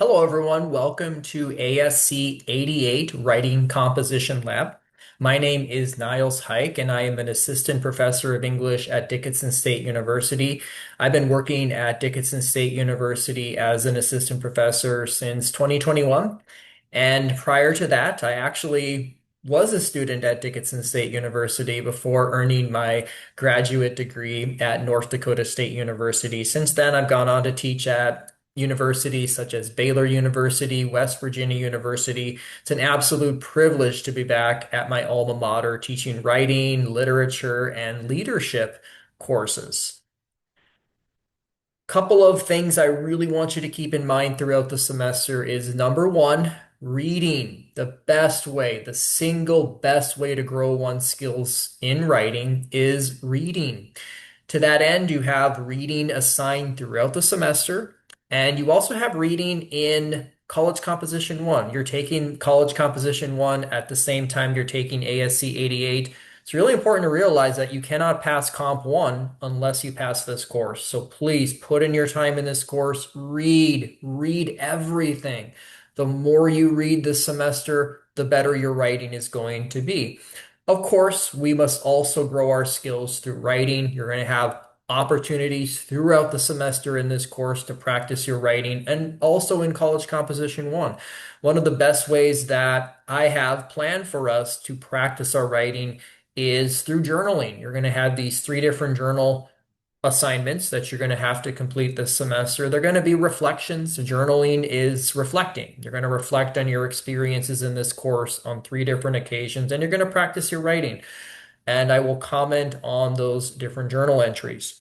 Hello, everyone. Welcome to ASC 88 Writing Composition Lab. My name is Niles Hike, and I am an assistant professor of English at Dickinson State University. I've been working at Dickinson State University as an assistant professor since 2021. And prior to that, I actually was a student at Dickinson State University before earning my graduate degree at North Dakota State University. Since then, I've gone on to teach at universities such as Baylor University, West Virginia University. It's an absolute privilege to be back at my alma mater teaching writing, literature, and leadership courses. Couple of things I really want you to keep in mind throughout the semester is number one, reading. The best way, the single best way to grow one's skills in writing is reading. To that end, you have reading assigned throughout the semester, and you also have reading in College Composition 1. You're taking College Composition 1 at the same time you're taking ASC 88. It's really important to realize that you cannot pass Comp 1 unless you pass this course. So please put in your time in this course. Read everything. The more you read this semester, the better your writing is going to be. Of course, we must also grow our skills through writing. You're going to have opportunities throughout the semester in this course to practice your writing and also in College Composition 1. One of the best ways that I have planned for us to practice our writing is through journaling. You're going to have these three different journal assignments that you're going to have to complete this semester. They're going to be reflections. Journaling is reflecting. You're going to reflect on your experiences in this course on three different occasions, and you're going to practice your writing. And I will comment on those different journal entries.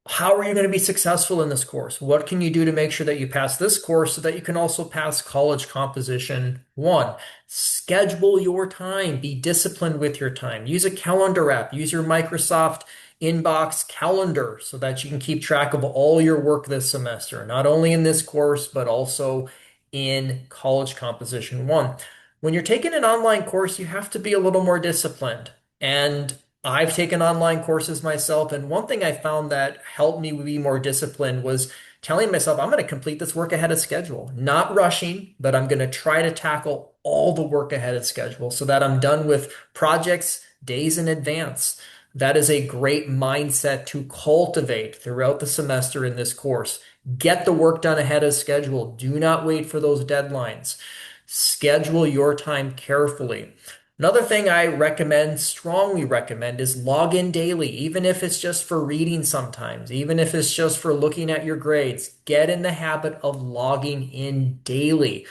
How are you going to be successful in this course? What can you do to make sure that you pass this course so that you can also pass College Composition 1? Schedule your time. Be disciplined with your time. Use a calendar app. Use your Microsoft Inbox calendar so that you can keep track of all your work this semester, not only in this course, but also in College Composition 1. When you're taking an online course, you have to be a little more disciplined. And I've taken online courses myself, and one thing I found that helped me be more disciplined was telling myself I'm going to complete this work ahead of schedule, not rushing, but I'm going to try to tackle all the work ahead of schedule so that I'm done with projects days in advance. That is a great mindset to cultivate throughout the semester in this course. Get the work done ahead of schedule. Do not wait for those deadlines. Schedule your time carefully. Another thing I recommend, strongly recommend, is log in daily, even if it's just for reading sometimes, even if it's just for looking at your grades. Get in the habit of logging in daily.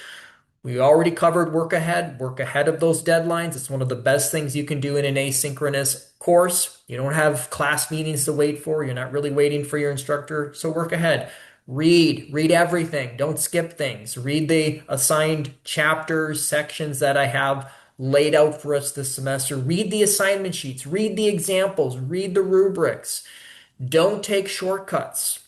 We already covered work ahead of those deadlines. It's one of the best things you can do in an asynchronous course. You don't have class meetings to wait for. You're not really waiting for your instructor. So work ahead. Read everything. Don't skip things. Read the assigned chapters, sections that I have laid out for us this semester. Read the assignment sheets. Read the examples. Read the rubrics. Don't take shortcuts.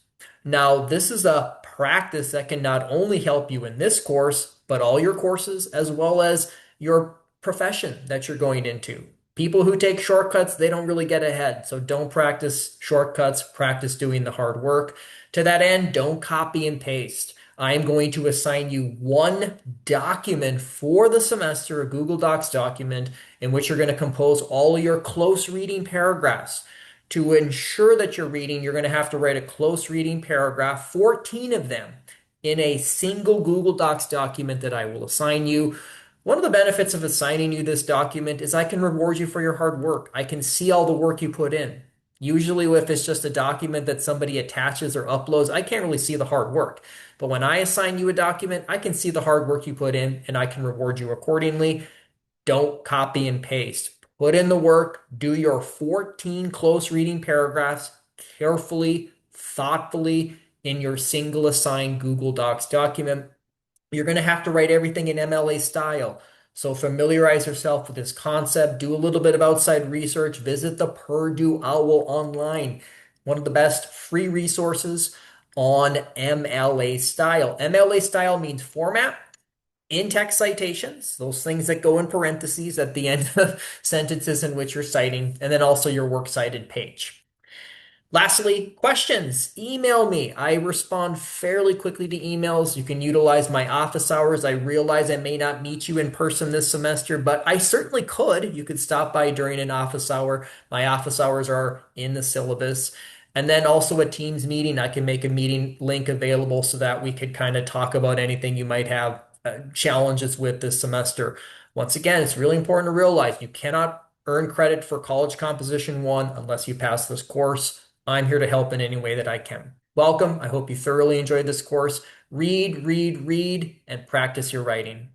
Now, this is a practice that can not only help you in this course, but all your courses, as well as your profession that you're going into. People who take shortcuts, they don't really get ahead. So don't practice shortcuts, practice doing the hard work. To that end, don't copy and paste. I am going to assign you one document for the semester, a Google Docs document, in which you're going to compose all your close reading paragraphs. To ensure that you're reading, you're going to have to write a close reading paragraph, 14 of them, in a single Google Docs document that I will assign you. One of the benefits of assigning you this document is I can reward you for your hard work. I can see all the work you put in. Usually, if it's just a document that somebody attaches or uploads, I can't really see the hard work. But when I assign you a document, I can see the hard work you put in and I can reward you accordingly. Don't copy and paste. Put in the work, do your 14 close reading paragraphs carefully, thoughtfully in your single assigned Google Docs document. You're going to have to write everything in MLA style. So familiarize yourself with this concept, do a little bit of outside research, visit the Purdue OWL online, one of the best free resources on MLA style. MLA style means format, in-text citations, those things that go in parentheses at the end of sentences in which you're citing, and then also your works cited page. Lastly, questions. Email me. I respond fairly quickly to emails. You can utilize my office hours. I realize I may not meet you in person this semester, but I certainly could. You could stop by during an office hour. My office hours are in the syllabus. And then also a Teams meeting. I can make a meeting link available so that we could kind of talk about anything you might have challenges with this semester. Once again, it's really important to realize you cannot earn credit for College Composition 1 unless you pass this course. I'm here to help in any way that I can. Welcome. I hope you thoroughly enjoyed this course. Read, read, read, and practice your writing.